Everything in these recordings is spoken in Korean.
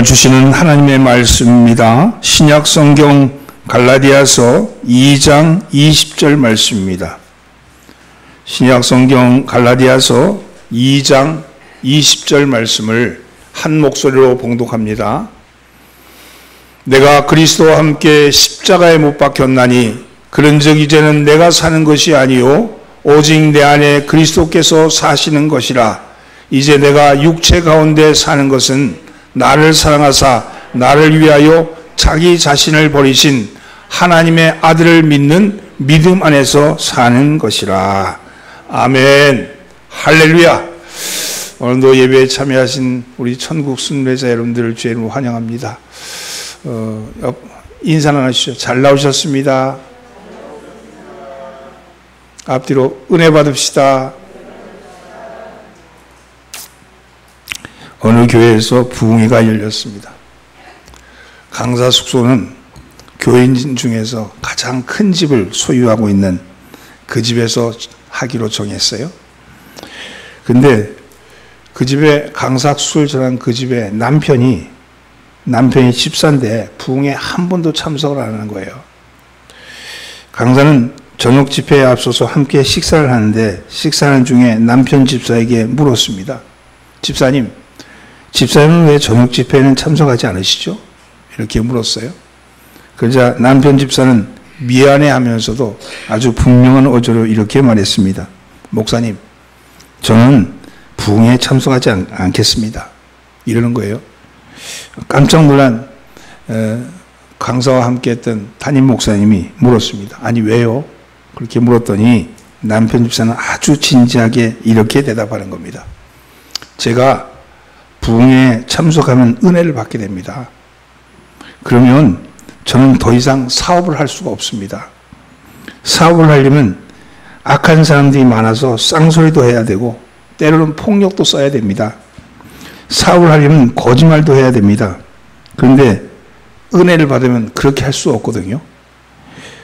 주시는 하나님의 말씀입니다. 신약 성경 갈라디아서 2장 20절 말씀입니다. 신약 성경 갈라디아서 2장 20절 말씀을 한 목소리로 봉독합니다. 내가 그리스도와 함께 십자가에 못 박혔나니 그런즉 이제는 내가 사는 것이 아니요 오직 내 안에 그리스도께서 사시는 것이라. 이제 내가 육체 가운데 사는 것은 나를 사랑하사 나를 위하여 자기 자신을 버리신 하나님의 아들을 믿는 믿음 안에서 사는 것이라. 아멘. 할렐루야. 오늘도 예배에 참여하신 우리 천국 순례자 여러분들을 주의 이름으로 환영합니다. 인사는 하시죠. 잘 나오셨습니다. 앞뒤로 은혜 받읍시다. 어느 교회에서 부흥회가 열렸습니다. 강사 숙소는 교인 중에서 가장 큰 집을 소유하고 있는 그 집에서 하기로 정했어요. 근데 그 집에 강사 숙소를 전한 그 집에 남편이 집사인데 부흥회 한 번도 참석을 안 하는 거예요. 강사는 저녁 집회에 앞서서 함께 식사를 하는데 식사하는 중에 남편 집사에게 물었습니다. 집사님은 왜 저녁 집회에는 참석하지 않으시죠? 이렇게 물었어요. 그러자 남편 집사는 미안해하면서도 아주 분명한 어조로 이렇게 말했습니다. 목사님, 저는 부흥회에 참석하지 않겠습니다. 이러는 거예요. 깜짝 놀란 강사와 함께 했던 담임 목사님이 물었습니다. 아니 왜요? 그렇게 물었더니 남편 집사는 아주 진지하게 이렇게 대답하는 겁니다. 제가 부흥회에 참석하면 은혜를 받게 됩니다. 그러면 저는 더 이상 사업을 할 수가 없습니다. 사업을 하려면 악한 사람들이 많아서 쌍소리도 해야 되고 때로는 폭력도 써야 됩니다. 사업을 하려면 거짓말도 해야 됩니다. 그런데 은혜를 받으면 그렇게 할 수 없거든요.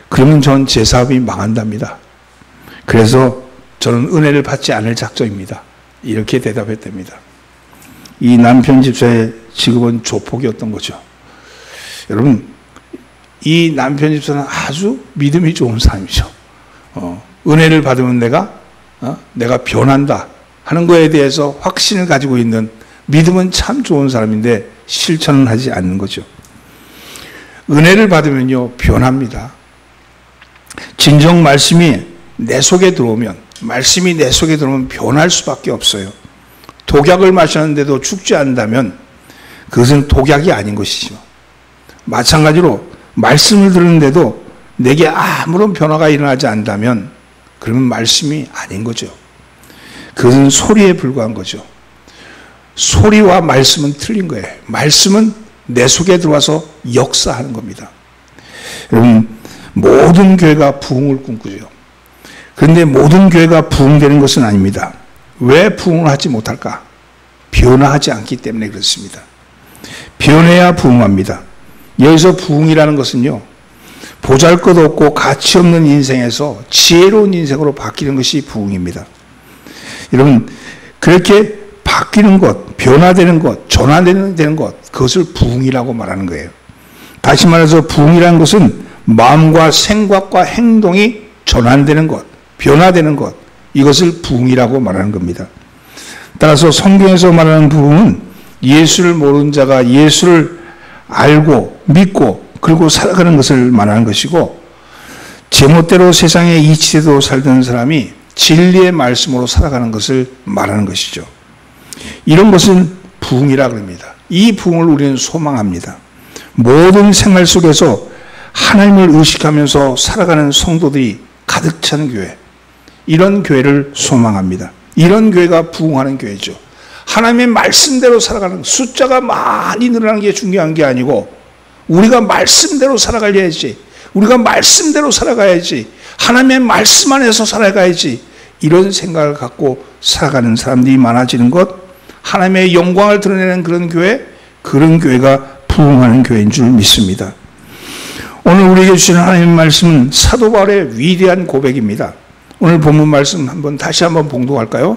그러면 전 제 사업이 망한답니다. 그래서 저는 은혜를 받지 않을 작정입니다. 이렇게 대답했답니다. 이 남편 집사의 직업은 조폭이었던 거죠. 여러분, 이 남편 집사는 아주 믿음이 좋은 사람이죠. 은혜를 받으면 내가 변한다 하는 거에 대해서 확신을 가지고 있는 믿음은 참 좋은 사람인데 실천은 하지 않는 거죠. 은혜를 받으면요, 변합니다. 진정 말씀이 내 속에 들어오면 변할 수밖에 없어요. 독약을 마셨는데도 죽지 않는다면 그것은 독약이 아닌 것이죠. 마찬가지로 말씀을 들었는데도 내게 아무런 변화가 일어나지 않는다면 그러면 말씀이 아닌 거죠. 그것은 소리에 불과한 거죠. 소리와 말씀은 틀린 거예요. 말씀은 내 속에 들어와서 역사하는 겁니다. 여러분, 모든 교회가 부흥을 꿈꾸죠. 그런데 모든 교회가 부흥되는 것은 아닙니다. 왜 부흥을 하지 못할까? 변화하지 않기 때문에 그렇습니다. 변해야 부흥합니다. 여기서 부흥이라는 것은요, 보잘것없고 가치 없는 인생에서 지혜로운 인생으로 바뀌는 것이 부흥입니다. 여러분, 그렇게 바뀌는 것, 변화되는 것, 전환되는 것, 그것을 부흥이라고 말하는 거예요. 다시 말해서 부흥이라는 것은 마음과 생각과 행동이 전환되는 것, 변화되는 것, 이것을 부흥이라고 말하는 겁니다. 따라서 성경에서 말하는 부흥은 예수를 모르는 자가 예수를 알고 믿고 그리고 살아가는 것을 말하는 것이고, 제멋대로 세상에 이치대로 살던 사람이 진리의 말씀으로 살아가는 것을 말하는 것이죠. 이런 것은 부흥이라고 합니다. 이 부흥을 우리는 소망합니다. 모든 생활 속에서 하나님을 의식하면서 살아가는 성도들이 가득 찬 교회, 이런 교회를 소망합니다. 이런 교회가 부흥하는 교회죠. 하나님의 말씀대로 살아가는, 숫자가 많이 늘어나는 게 중요한 게 아니고 우리가 말씀대로 살아가야지, 우리가 말씀대로 살아가야지, 하나님의 말씀 안에서 살아가야지, 이런 생각을 갖고 살아가는 사람들이 많아지는 것, 하나님의 영광을 드러내는 그런 교회가 부흥하는 교회인 줄 믿습니다. 오늘 우리에게 주시는 하나님의 말씀은 사도 바울의 위대한 고백입니다. 오늘 본문 말씀 다시 한번 봉독할까요?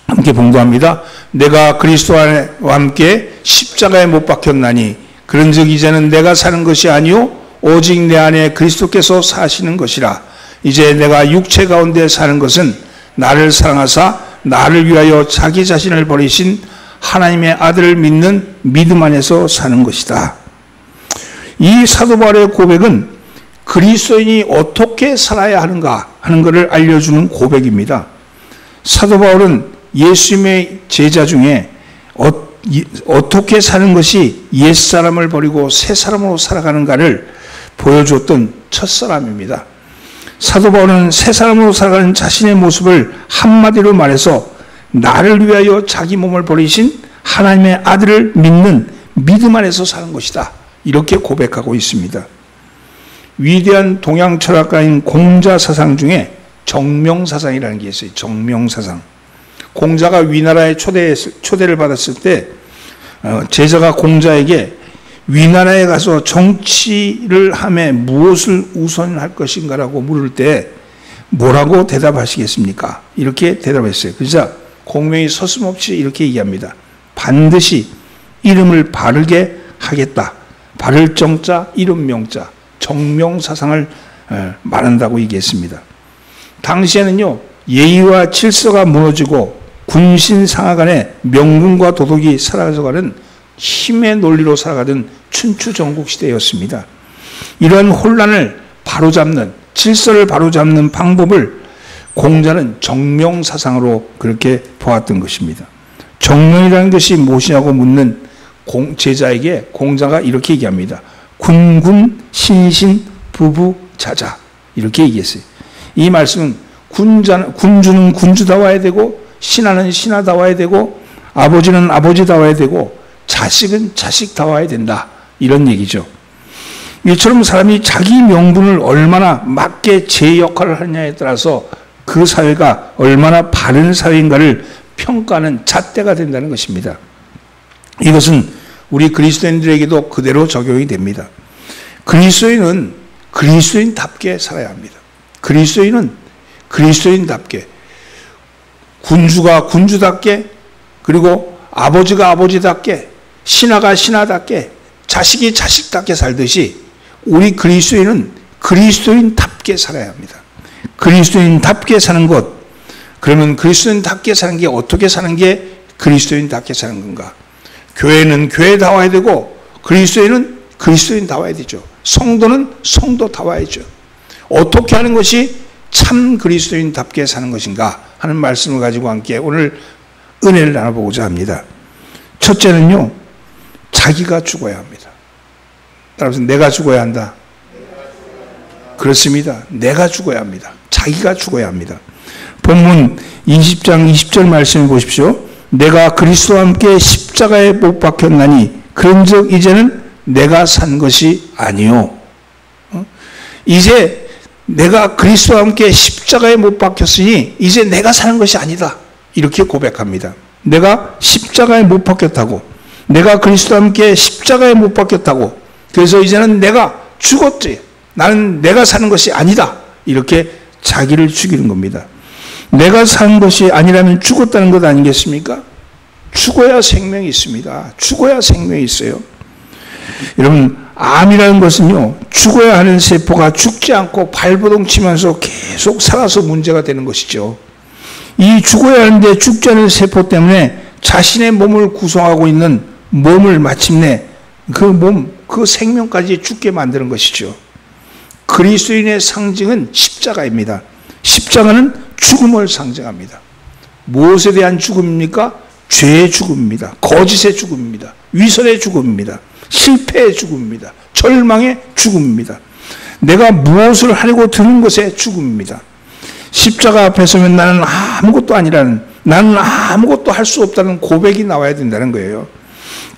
함께 봉도합니다. 내가 그리스도와 함께 십자가에 못 박혔나니 그런즉 이제는 내가 사는 것이 아니요 오직 내 안에 그리스도께서 사시는 것이라. 이제 내가 육체 가운데 사는 것은 나를 사랑하사 나를 위하여 자기 자신을 버리신 하나님의 아들을 믿는 믿음 안에서 사는 것이다. 이 사도 바울의 고백은 그리스도인이 어떻게 살아야 하는가 하는 것을 알려주는 고백입니다. 사도 바울은 예수님의 제자 중에 어떻게 사는 것이 옛사람을 버리고 새사람으로 살아가는가를 보여줬던 첫사람입니다. 사도 바울은 새사람으로 살아가는 자신의 모습을 한마디로 말해서 나를 위하여 자기 몸을 버리신 하나님의 아들을 믿는 믿음 안에서 사는 것이다. 이렇게 고백하고 있습니다. 위대한 동양 철학가인 공자사상 중에 정명사상이라는 게 있어요. 정명사상. 공자가 위나라에 초대를 받았을 때 제자가 공자에게 위나라에 가서 정치를 함에 무엇을 우선할 것인가라고 물을 때 뭐라고 대답하시겠습니까? 이렇게 대답했어요. 그러자 공명이 서슴없이 이렇게 얘기합니다. 반드시 이름을 바르게 하겠다. 바를 정자, 이름 명자, 정명사상을 말한다고 얘기했습니다. 당시에는요, 예의와 질서가 무너지고 군신상하간에 명분과 도덕이 사라져가는 힘의 논리로 살아가던 춘추전국 시대였습니다. 이러한 혼란을 바로잡는, 질서를 바로잡는 방법을 공자는 정명사상으로 그렇게 보았던 것입니다. 정명이라는 것이 무엇이냐고 묻는 제자에게 공자가 이렇게 얘기합니다. 군군, 신신, 부부, 자자. 이렇게 얘기했어요. 이 말씀은 군주는 군주다워야 되고, 신하는 신하다워야 되고, 아버지는 아버지다워야 되고, 자식은 자식다워야 된다. 이런 얘기죠. 이처럼 사람이 자기 명분을 얼마나 맞게 제 역할을 하느냐에 따라서 그 사회가 얼마나 바른 사회인가를 평가하는 잣대가 된다는 것입니다. 이것은 우리 그리스도인들에게도 그대로 적용이 됩니다. 그리스도인은 그리스도인답게 살아야 합니다. 그리스도인은 그리스도인답게, 군주가 군주답게, 그리고 아버지가 아버지답게, 신하가 신하답게, 자식이 자식답게 살듯이 우리 그리스도인은 그리스도인답게 살아야 합니다. 그리스도인답게 사는 것, 그러면 그리스도인답게 사는 게 어떻게 사는 게 그리스도인답게 사는 건가? 교회는 교회다워야 되고, 그리스도인은 그리스도인다워야 되죠. 성도는 성도다워야죠. 어떻게 하는 것이 참 그리스도인답게 사는 것인가 하는 말씀을 가지고 함께 오늘 은혜를 나눠보고자 합니다. 첫째는요, 자기가 죽어야 합니다. 따라서 내가 죽어야 한다. 그렇습니다. 내가 죽어야 합니다. 자기가 죽어야 합니다. 본문 20장 20절 말씀을 보십시오. 내가 그리스도와 함께 십자가에 못 박혔나니 그런즉 이제는 내가 산 것이 아니요. 이제 내가 그리스도와 함께 십자가에 못 박혔으니 이제 내가 사는 것이 아니다. 이렇게 고백합니다. 내가 십자가에 못 박혔다고, 내가 그리스도와 함께 십자가에 못 박혔다고, 그래서 이제는 내가 죽었지, 나는 내가 사는 것이 아니다. 이렇게 자기를 죽이는 겁니다. 내가 사는 것이 아니라면 죽었다는 것 아니겠습니까? 죽어야 생명이 있습니다. 죽어야 생명이 있어요. 여러분, 암이라는 것은요, 죽어야 하는 세포가 죽지 않고 발버둥 치면서 계속 살아서 문제가 되는 것이죠. 이 죽어야 하는데 죽지 않은 세포 때문에 자신의 몸을 구성하고 있는 몸을 마침내 그 생명까지 죽게 만드는 것이죠. 그리스도인의 상징은 십자가입니다. 십자가는 죽음을 상징합니다. 무엇에 대한 죽음입니까? 죄의 죽음입니다. 거짓의 죽음입니다. 위선의 죽음입니다. 실패의 죽음입니다. 절망의 죽음입니다. 내가 무엇을 하려고 드는 것의 죽음입니다. 십자가 앞에 서면 나는 아무것도 아니라는, 나는 아무것도 할 수 없다는 고백이 나와야 된다는 거예요.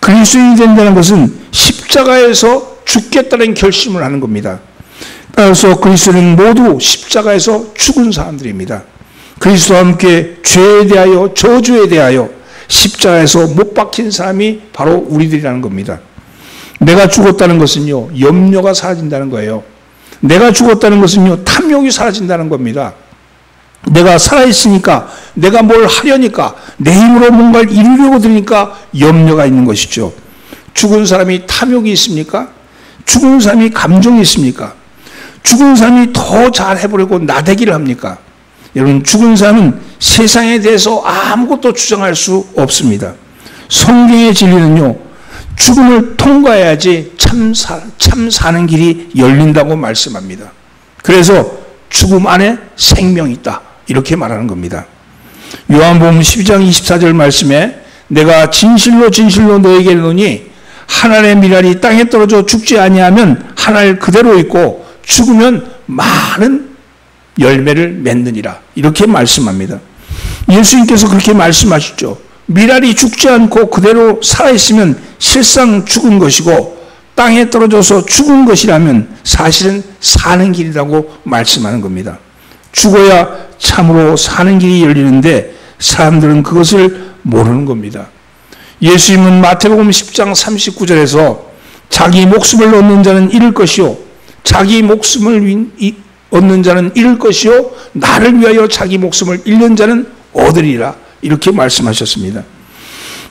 그리스도인이 된다는 것은 십자가에서 죽겠다는 결심을 하는 겁니다. 따라서 그리스도는 모두 십자가에서 죽은 사람들입니다. 그리스도와 함께 죄에 대하여, 저주에 대하여 십자가에서 못 박힌 사람이 바로 우리들이라는 겁니다. 내가 죽었다는 것은요, 염려가 사라진다는 거예요. 내가 죽었다는 것은요, 탐욕이 사라진다는 겁니다. 내가 살아있으니까, 내가 뭘 하려니까, 내 힘으로 뭔가를 이루려고 드니까 염려가 있는 것이죠. 죽은 사람이 탐욕이 있습니까? 죽은 사람이 감정이 있습니까? 죽은 사람이 더 잘해보려고 나대기를 합니까? 여러분, 죽은 사람은 세상에 대해서 아무것도 주장할 수 없습니다. 성경의 진리는요, 죽음을 통과해야지 참 사는 길이 열린다고 말씀합니다. 그래서 죽음 안에 생명이 있다, 이렇게 말하는 겁니다. 요한복음 12장 24절 말씀에 내가 진실로 진실로 너에게 이르노니 한 알의 밀알이 땅에 떨어져 죽지 아니하면 한 알 그대로 있고 죽으면 많은 열매를 맺느니라, 이렇게 말씀합니다. 예수님께서 그렇게 말씀하셨죠. 밀알이 죽지 않고 그대로 살아있으면 실상 죽은 것이고 땅에 떨어져서 죽은 것이라면 사실은 사는 길이라고 말씀하는 겁니다. 죽어야 참으로 사는 길이 열리는데 사람들은 그것을 모르는 겁니다. 예수님은 마태복음 10장 39절에서 자기 목숨을 얻는 자는 잃을 것이요 자기 목숨을 얻는 자는 잃을 것이요 나를 위하여 자기 목숨을 잃는 자는 얻으리라, 이렇게 말씀하셨습니다.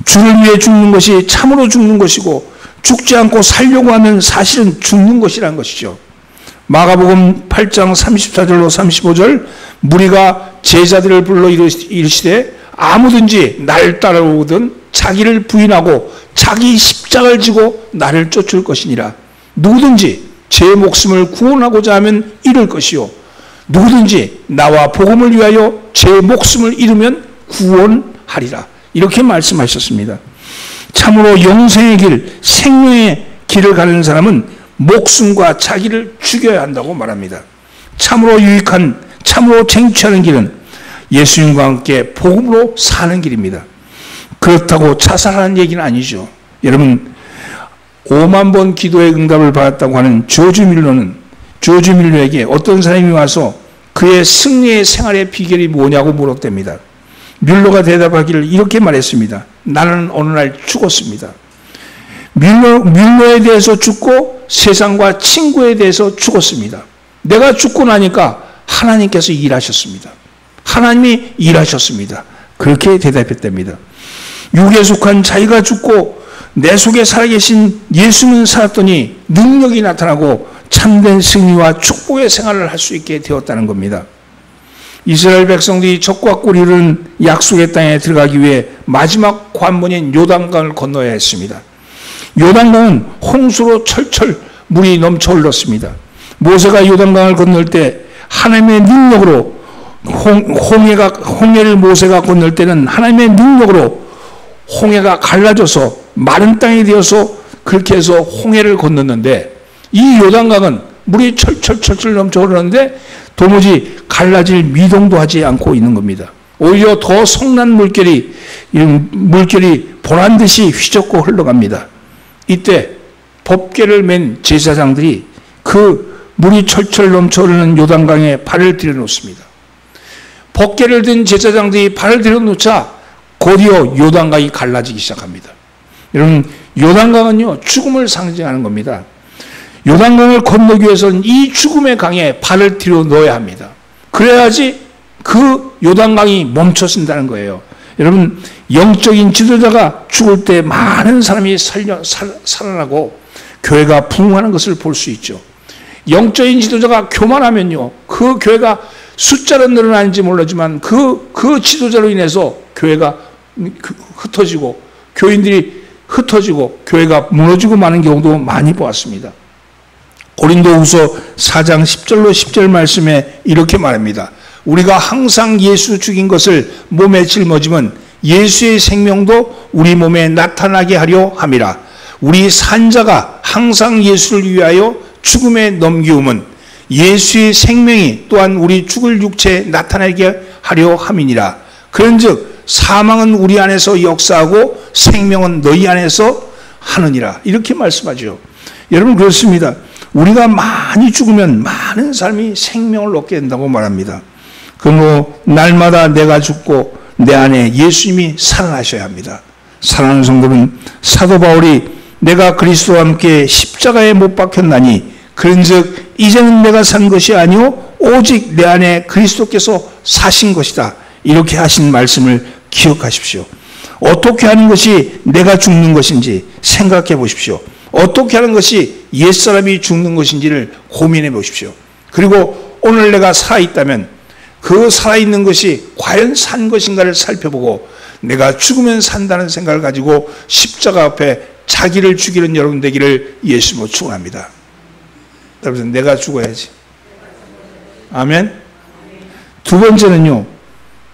주를 위해 죽는 것이 참으로 죽는 것이고 죽지 않고 살려고 하면 사실은 죽는 것이라는 것이죠. 마가복음 8장 34절로 35절 무리가 제자들을 불러 이르시되 아무든지 나를 따라오든 자기를 부인하고 자기 십자가를 지고 나를 쫓을 것이니라. 누구든지 제 목숨을 구원하고자 하면 잃을 것이요 누구든지 나와 복음을 위하여 제 목숨을 잃으면 구원하리라, 이렇게 말씀하셨습니다. 참으로 영생의 길, 생명의 길을 가는 사람은 목숨과 자기를 죽여야 한다고 말합니다. 참으로 유익한, 참으로 쟁취하는 길은 예수님과 함께 복음으로 사는 길입니다. 그렇다고 자살하는 얘기는 아니죠. 여러분, 5만 번 기도의 응답을 받았다고 하는 조지 밀러에게 어떤 사람이 와서 그의 승리의 생활의 비결이 뭐냐고 물었답니다. 밀러가 대답하기를 이렇게 말했습니다. 나는 어느 날 죽었습니다. 밀러에 대해서 죽고 세상과 친구에 대해서 죽었습니다. 내가 죽고 나니까 하나님께서 일하셨습니다. 하나님이 일하셨습니다. 그렇게 대답했답니다. 육에 속한 자기가 죽고 내 속에 살아계신 예수는 살았더니 능력이 나타나고 참된 승리와 축복의 생활을 할 수 있게 되었다는 겁니다. 이스라엘 백성들이 적과 꿀이 흐르는 약속의 땅에 들어가기 위해 마지막 관문인 요단강을 건너야 했습니다. 요단강은 홍수로 철철 물이 넘쳐 흘렀습니다. 모세가 요단강을 건널 때 하나님의 능력으로 홍해를 모세가 건널 때는 하나님의 능력으로 홍해가 갈라져서 마른 땅이 되어서 그렇게 해서 홍해를 건넜는데 이 요단강은 물이 철철 넘쳐 흐르는데 도무지 갈라질 미동도 하지 않고 있는 겁니다. 오히려 더 성난 물결이 보란듯이 휘젓고 흘러갑니다. 이때 법궤를 맨 제사장들이 그 물이 철철 넘쳐 흐르는 요단강에 발을 들여놓습니다. 법궤를 든 제사장들이 발을 들여놓자 곧이어 요단강이 갈라지기 시작합니다. 여러분, 요단강은요 죽음을 상징하는 겁니다. 요단강을 건너기 위해서는 이 죽음의 강에 발을 들여 넣어야 합니다. 그래야지 그 요단강이 멈춰선다는 거예요. 여러분, 영적인 지도자가 죽을 때 많은 사람이 살아나고 교회가 부흥하는 것을 볼 수 있죠. 영적인 지도자가 교만하면요 그 교회가 숫자로 늘어나는지 모르지만 그 지도자로 인해서 교회가 흩어지고 교인들이 흩어지고 교회가 무너지고 마는 경우도 많이 보았습니다. 고린도후서 4장 10절로 10절 말씀에 이렇게 말합니다. 우리가 항상 예수 죽인 것을 몸에 짊어지면 예수의 생명도 우리 몸에 나타나게 하려 함이라. 우리 산자가 항상 예수를 위하여 죽음에 넘기움은 예수의 생명이 또한 우리 죽을 육체에 나타나게 하려 함이니라. 그런즉 사망은 우리 안에서 역사하고 생명은 너희 안에서 하느니라. 이렇게 말씀하죠. 여러분, 그렇습니다. 우리가 많이 죽으면 많은 사람이 생명을 얻게 된다고 말합니다. 그러므로 날마다 내가 죽고 내 안에 예수님이 살아나셔야 합니다. 사랑하는 성도는 사도 바울이 내가 그리스도와 함께 십자가에 못 박혔나니 그런즉 이제는 내가 산 것이 아니요 오직 내 안에 그리스도께서 사신 것이다. 이렇게 하신 말씀을 기억하십시오. 어떻게 하는 것이 내가 죽는 것인지 생각해 보십시오. 어떻게 하는 것이 옛사람이 죽는 것인지를 고민해 보십시오. 그리고 오늘 내가 살아있다면 그 살아있는 것이 과연 산 것인가를 살펴보고 내가 죽으면 산다는 생각을 가지고 십자가 앞에 자기를 죽이는 여러분 되기를 예수님으로 축원합니다. 여러분, 내가 죽어야지. 아멘. 두 번째는요,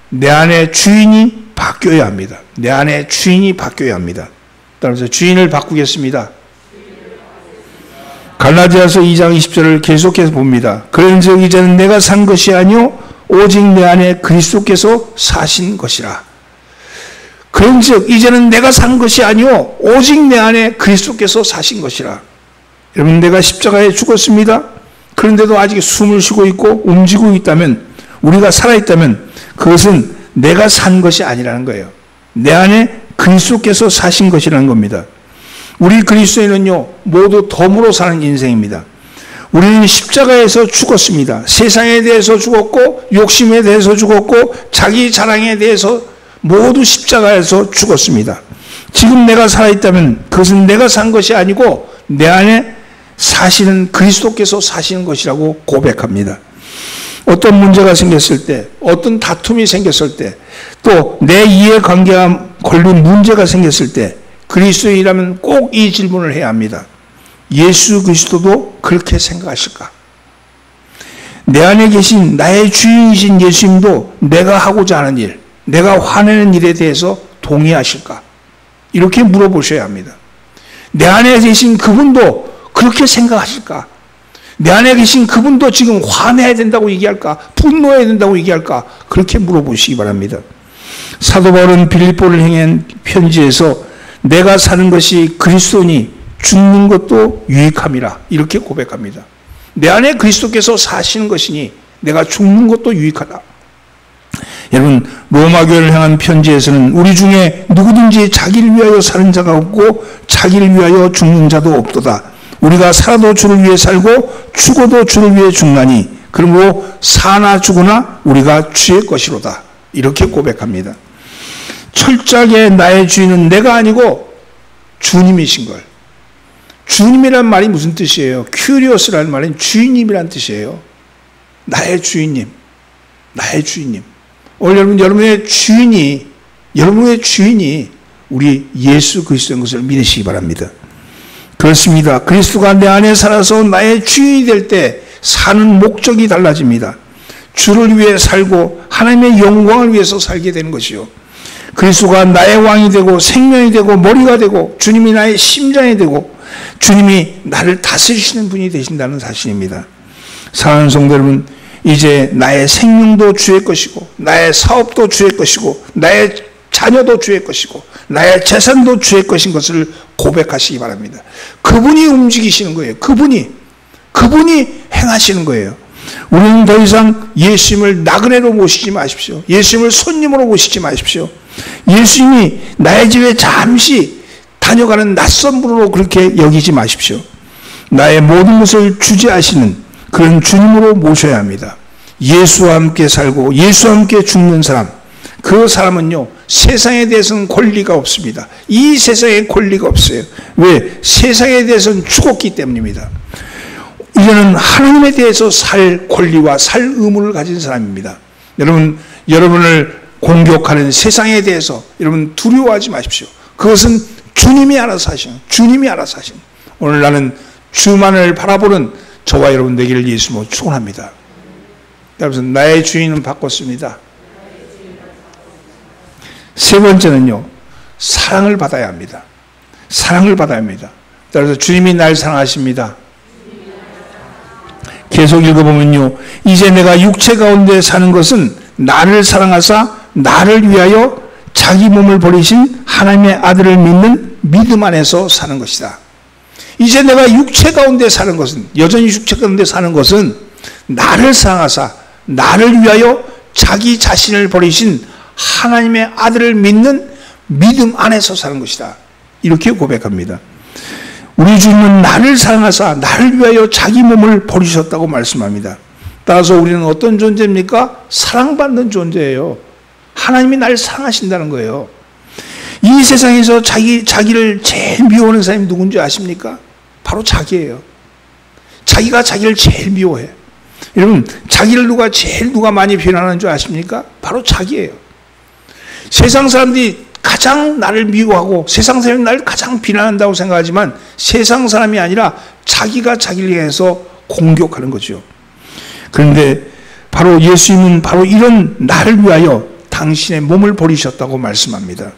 내 안에 주인이 바뀌어야 합니다. 내 안에 주인이 바뀌어야 합니다. 따라서 주인을 바꾸겠습니다. 갈라디아서 2장 20절을 계속해서 봅니다. 그런즉 이제는 내가 산 것이 아니요 오직 내 안에 그리스도께서 사신 것이라. 그런즉 이제는 내가 산 것이 아니요 오직 내 안에 그리스도께서 사신 것이라. 여러분, 내가 십자가에 죽었습니다. 그런데도 아직 숨을 쉬고 있고 움직이고 있다면, 우리가 살아있다면 그것은 내가 산 것이 아니라는 거예요. 내 안에 그리스도께서 사신 것이라는 겁니다. 우리 그리스도인은요, 모두 덤으로 사는 인생입니다. 우리는 십자가에서 죽었습니다. 세상에 대해서 죽었고, 욕심에 대해서 죽었고, 자기 자랑에 대해서 모두 십자가에서 죽었습니다. 지금 내가 살아있다면 그것은 내가 산 것이 아니고 내 안에 사시는 그리스도께서 사시는 것이라고 고백합니다. 어떤 문제가 생겼을 때, 어떤 다툼이 생겼을 때, 또 내 이해관계와 걸린 문제가 생겼을 때 그리스도인이라면 꼭 이 질문을 해야 합니다. 예수 그리스도도 그렇게 생각하실까? 내 안에 계신 나의 주인이신 예수님도 내가 하고자 하는 일, 내가 화내는 일에 대해서 동의하실까? 이렇게 물어보셔야 합니다. 내 안에 계신 그분도 그렇게 생각하실까? 내 안에 계신 그분도 지금 화내야 된다고 얘기할까? 분노해야 된다고 얘기할까? 그렇게 물어보시기 바랍니다. 사도 바울은 빌립보를 향한 편지에서 내가 사는 것이 그리스도니 죽는 것도 유익함이라 이렇게 고백합니다. 내 안에 그리스도께서 사시는 것이니 내가 죽는 것도 유익하다. 여러분, 로마 교회를 향한 편지에서는 우리 중에 누구든지 자기를 위하여 사는 자가 없고 자기를 위하여 죽는 자도 없도다. 우리가 살아도 주를 위해 살고 죽어도 주를 위해 죽나니 그러므로 사나 죽으나 우리가 주의 것이로다. 이렇게 고백합니다. 철저하게 나의 주인은 내가 아니고 주님이신 걸. 주님이란 말이 무슨 뜻이에요? 큐리오스라는 말은 주인님이란 뜻이에요. 나의 주인님, 나의 주인님. 오늘 여러분의 주인이 우리 예수 그리스도인 것을 믿으시기 바랍니다. 그렇습니다. 그리스도가 내 안에 살아서 나의 주인이 될 때 사는 목적이 달라집니다. 주를 위해 살고 하나님의 영광을 위해서 살게 되는 것이요. 그리스도가 나의 왕이 되고 생명이 되고 머리가 되고 주님이 나의 심장이 되고 주님이 나를 다스리시는 분이 되신다는 사실입니다. 사랑하는 성도 여러분, 이제 나의 생명도 주의 것이고 나의 사업도 주의 것이고 나의 자녀도 주의 것이고 나의 재산도 주의 것인 것을 고백하시기 바랍니다. 그분이 움직이시는 거예요. 그분이 행하시는 거예요. 우리는 더 이상 예수님을 나그네로 모시지 마십시오. 예수님을 손님으로 모시지 마십시오. 예수님이 나의 집에 잠시 다녀가는 낯선 분으로 그렇게 여기지 마십시오. 나의 모든 것을 주재하시는 그런 주님으로 모셔야 합니다. 예수와 함께 살고 예수와 함께 죽는 사람, 그 사람은요 세상에 대해서는 권리가 없습니다. 이 세상에 권리가 없어요. 왜? 세상에 대해서는 죽었기 때문입니다. 이제는 하나님에 대해서 살 권리와 살 의무를 가진 사람입니다. 여러분을 공격하는 세상에 대해서 여러분 두려워하지 마십시오. 그것은 주님이 알아서 하시는, 주님이 알아서 하시는. 오늘 나는 주만을 바라보는 저와 여러분 되기를 예수님으로 축원합니다. 여러분, 나의 주인은 바꿨습니다. 세 번째는요, 사랑을 받아야 합니다. 사랑을 받아야 합니다. 따라서 주님이 날 사랑하십니다. 계속 읽어보면요, 이제 내가 육체 가운데 사는 것은 나를 사랑하사 나를 위하여 자기 몸을 버리신 하나님의 아들을 믿는 믿음 안에서 사는 것이다. 이제 내가 육체 가운데 사는 것은, 여전히 육체 가운데 사는 것은 나를 사랑하사 나를 위하여 자기 자신을 버리신 하나님의 아들을 믿는 믿음 안에서 사는 것이다. 이렇게 고백합니다. 우리 주님은 나를 사랑하사 나를 위하여 자기 몸을 버리셨다고 말씀합니다. 따라서 우리는 어떤 존재입니까? 사랑받는 존재예요. 하나님이 날 사랑하신다는 거예요. 이 세상에서 자기를 제일 미워하는 사람이 누군지 아십니까? 바로 자기예요. 자기가 자기를 제일 미워해. 여러분, 자기를 누가 많이 비난하는 줄 아십니까? 바로 자기예요. 세상 사람들이 가장 나를 미워하고 세상 사람이 나를 가장 비난한다고 생각하지만 세상 사람이 아니라 자기가 자기를 위해서 공격하는 거죠. 그런데 바로 예수님은 바로 이런 나를 위하여 당신의 몸을 버리셨다고 말씀합니다.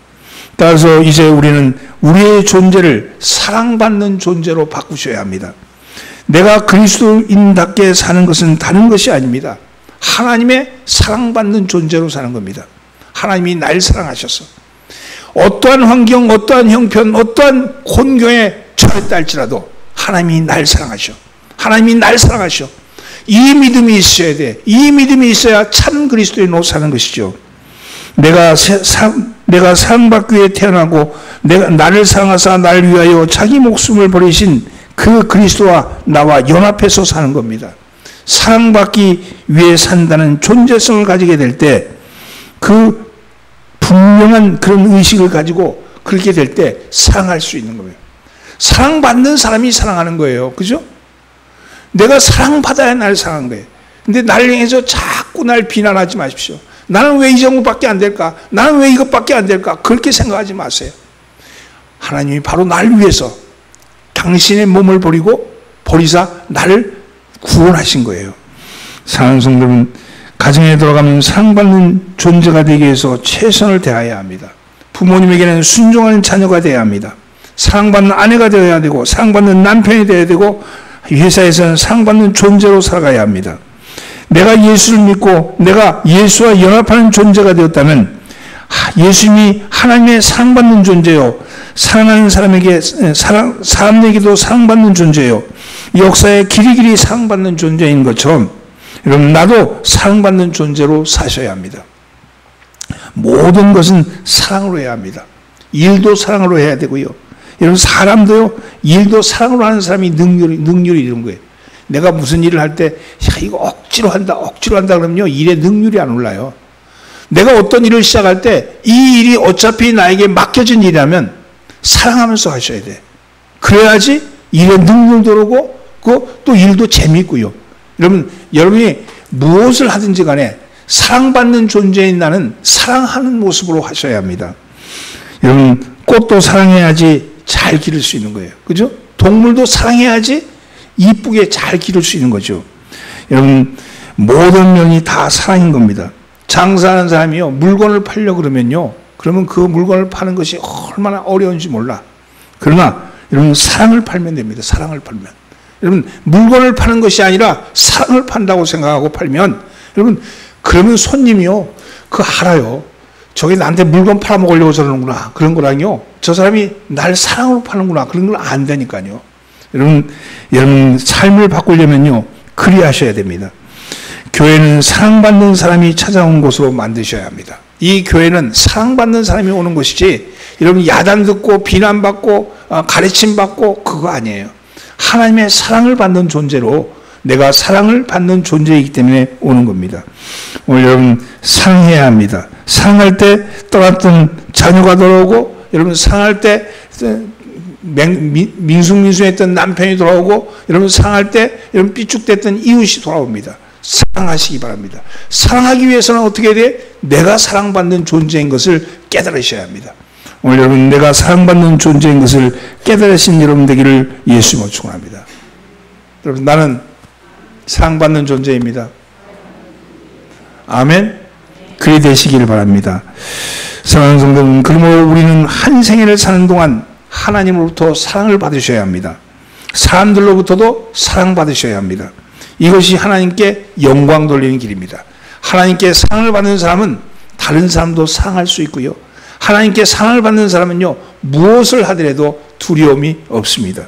따라서 이제 우리는 우리의 존재를 사랑받는 존재로 바꾸셔야 합니다. 내가 그리스도인답게 사는 것은 다른 것이 아닙니다. 하나님의 사랑받는 존재로 사는 겁니다. 하나님이 날 사랑하셔서 어떠한 환경, 어떠한 형편, 어떠한 곤경에 처했다 할지라도 하나님이 날 사랑하셔. 하나님이 날 사랑하셔. 이 믿음이 있어야 돼. 이 믿음이 있어야 참 그리스도인으로 사는 것이죠. 내가 사랑받기 위해 태어나고 나를 사랑하사 나를 위하여 자기 목숨을 버리신 그 그리스도와 나와 연합해서 사는 겁니다. 사랑받기 위해 산다는 존재성을 가지게 될 때 그 분명한 그런 의식을 가지고 그렇게 될 때 사랑할 수 있는 거예요. 사랑받는 사람이 사랑하는 거예요. 그죠? 내가 사랑받아야 날 사랑한 거예요. 근데 나를 향해서 자꾸 날 비난하지 마십시오. 나는 왜 이 정도밖에 안 될까? 나는 왜 이것밖에 안 될까? 그렇게 생각하지 마세요. 하나님이 바로 날 위해서 당신의 몸을 버리사 나를 구원하신 거예요. 사랑하는 성도는 가정에 들어가면 사랑받는 존재가 되기 위해서 최선을 다해야 합니다. 부모님에게는 순종하는 자녀가 되어야 합니다. 사랑받는 아내가 되어야 되고 사랑받는 남편이 되어야 되고 회사에서는 사랑받는 존재로 살아가야 합니다. 내가 예수를 믿고 내가 예수와 연합하는 존재가 되었다면 예수님이 하나님의 사랑받는 존재요, 사랑하는 사람에게도 사랑받는 존재요, 역사의 길이길이 사랑받는 존재인 것처럼 여러분 나도 사랑받는 존재로 사셔야 합니다. 모든 것은 사랑으로 해야 합니다. 일도 사랑으로 해야 되고요. 여러분 사람도요, 일도 사랑으로 하는 사람이 능률이 이런 거예요. 내가 무슨 일을 할 때 이거 억지로 한다 그러면요 일의 능률이 안 올라요. 내가 어떤 일을 시작할 때 이 일이 어차피 나에게 맡겨진 일이라면 사랑하면서 하셔야 돼. 그래야지 일의 능률도 오르고 또 일도 재미있고요. 여러분이 무엇을 하든지 간에 사랑받는 존재인 나는 사랑하는 모습으로 하셔야 합니다. 여러분 꽃도 사랑해야지 잘 기를 수 있는 거예요. 그죠? 동물도 사랑해야지 이쁘게 잘 기를 수 있는 거죠. 여러분 모든 면이 다 사랑인 겁니다. 장사하는 사람이요 물건을 팔려고 그러면 그 물건을 파는 것이 얼마나 어려운지 몰라. 그러나 여러분 사랑을 팔면 됩니다. 사랑을 팔면. 여러분 물건을 파는 것이 아니라 사랑을 판다고 생각하고 팔면 여러분 그러면 손님이요 그거 알아요. 저게 나한테 물건 팔아먹으려고 저러는구나. 그런 거랑요 저 사람이 날 사랑으로 파는구나. 그런 걸 안다니까요. 여러분 삶을 바꾸려면요 그리하셔야 됩니다. 교회는 사랑받는 사람이 찾아온 곳으로 만드셔야 합니다. 이 교회는 사랑받는 사람이 오는 곳이지 여러분 야단 듣고 비난받고 가르침 받고 그거 아니에요. 하나님의 사랑을 받는 존재로 내가 사랑을 받는 존재이기 때문에 오는 겁니다. 오늘 여러분 사랑해야 합니다. 사랑할 때 떠났던 자녀가 돌아오고 여러분 사랑할 때 민숭민숭했던 남편이 돌아오고 여러분 사랑할 때 여러분 삐죽댔던 이웃이 돌아옵니다. 사랑하시기 바랍니다. 사랑하기 위해서는 어떻게 해야 돼? 내가 사랑받는 존재인 것을 깨달으셔야 합니다. 오늘 여러분 내가 사랑받는 존재인 것을 깨달으신 여러분 되기를 예수님으로 축원합니다. 여러분 나는 사랑받는 존재입니다. 아멘. 그리 되시기를 바랍니다. 사랑하는 성도님, 그러므로 우리는 한 생애를 사는 동안 하나님으로부터 사랑을 받으셔야 합니다. 사람들로부터도 사랑받으셔야 합니다. 이것이 하나님께 영광 돌리는 길입니다. 하나님께 사랑을 받는 사람은 다른 사람도 사랑할 수 있고요. 하나님께 사랑을 받는 사람은요 무엇을 하더라도 두려움이 없습니다.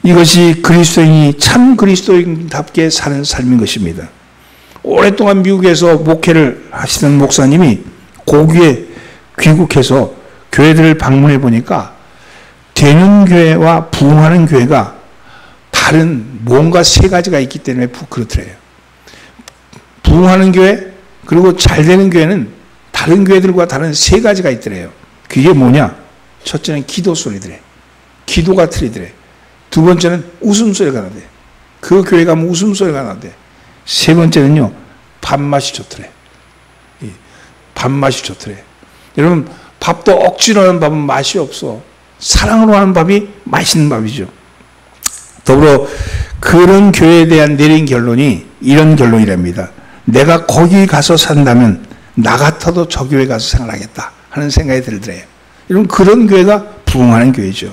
이것이 그리스도인이 참 그리스도인답게 사는 삶인 것입니다. 오랫동안 미국에서 목회를 하시던 목사님이 고국에 귀국해서 교회들을 방문해 보니까 되는 교회와 부흥하는 교회가 다른 뭔가 세 가지가 있기 때문에 그렇더래요. 부흥하는 교회, 그리고 잘 되는 교회는 다른 교회들과 다른 세 가지가 있더래요. 그게 뭐냐? 첫째는 기도 소리들에, 기도가 틀리더래. 두 번째는 웃음소리가 나대. 그 교회 가면 웃음소리가 나대. 세 번째는요, 밥맛이 좋더래. 밥맛이 좋더래. 여러분, 밥도 억지로 하는 밥은 맛이 없어. 사랑으로 하는 밥이 맛있는 밥이죠. 더불어 그런 교회에 대한 내린 결론이 이런 결론이랍니다. 내가 거기 가서 산다면 나 같아도 저 교회 가서 생활하겠다 하는 생각이 들더래요. 여러분, 그런 교회가 부흥하는 교회죠.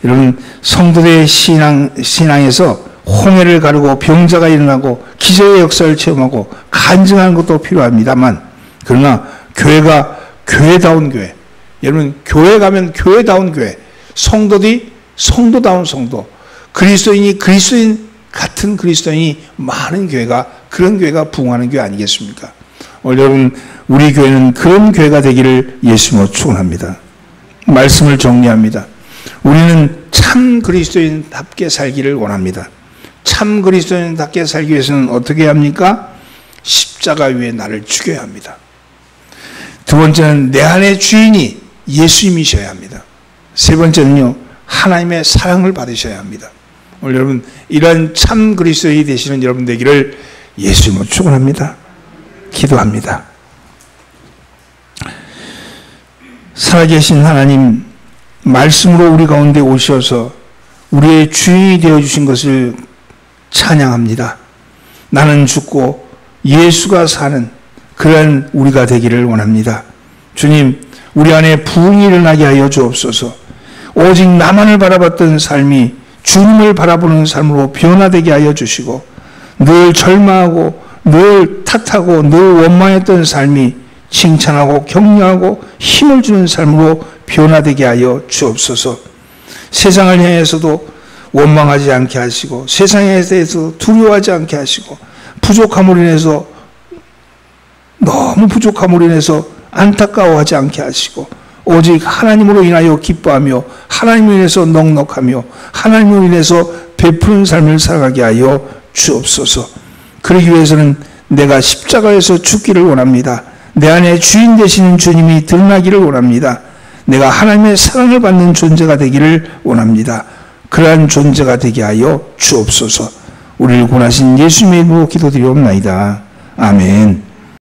여러분, 성도들의 신앙에서 홍해를 가르고 병자가 일어나고 기적의 역사를 체험하고 간증하는 것도 필요합니다만, 그러나 교회가 교회다운 교회, 여러분 교회 가면 교회다운 교회, 성도들이 성도다운 성도, 그리스도인이 그리스도인 같은 그리스도인이 많은 교회가, 그런 교회가 부흥하는 교회 아니겠습니까? 오늘 여러분, 우리 교회는 그런 교회가 되기를 예수님으로 축원합니다. 말씀을 정리합니다. 우리는 참 그리스도인답게 살기를 원합니다. 참 그리스도인답게 살기 위해서는 어떻게 해야 합니까? 십자가 위에 나를 죽여야 합니다. 두 번째는 내 안의 주인이 예수님이셔야 합니다. 세 번째는요, 하나님의 사랑을 받으셔야 합니다. 오늘 여러분, 이러한 참 그리스도인이 되시는 여러분 되기를 예수님으로 축원합니다. 기도합니다. 살아계신 하나님, 말씀으로 우리 가운데 오셔서 우리의 주인이 되어주신 것을 찬양합니다. 나는 죽고 예수가 사는 그러한 우리가 되기를 원합니다. 주님, 우리 안에 부흥이 일어나게 하여 주옵소서. 오직 나만을 바라봤던 삶이 주님을 바라보는 삶으로 변화되게 하여 주시고, 늘 절망하고 늘 탓하고 늘 원망했던 삶이 칭찬하고 격려하고 힘을 주는 삶으로 변화되게 하여 주옵소서. 세상을 향해서도 원망하지 않게 하시고, 세상에 대해서 두려워하지 않게 하시고, 부족함으로 인해서, 너무 부족함으로 인해서 안타까워하지 않게 하시고, 오직 하나님으로 인하여 기뻐하며 하나님으로 인해서 넉넉하며 하나님으로 인해서 베푸는 삶을 살아가게 하여 주옵소서. 그러기 위해서는 내가 십자가에서 죽기를 원합니다. 내 안에 주인 되시는 주님이 드러나기를 원합니다. 내가 하나님의 사랑을 받는 존재가 되기를 원합니다. 그러한 존재가 되게 하여 주옵소서. 우리를 구원하신 예수님의 이름으로 기도드리옵나이다. 아멘.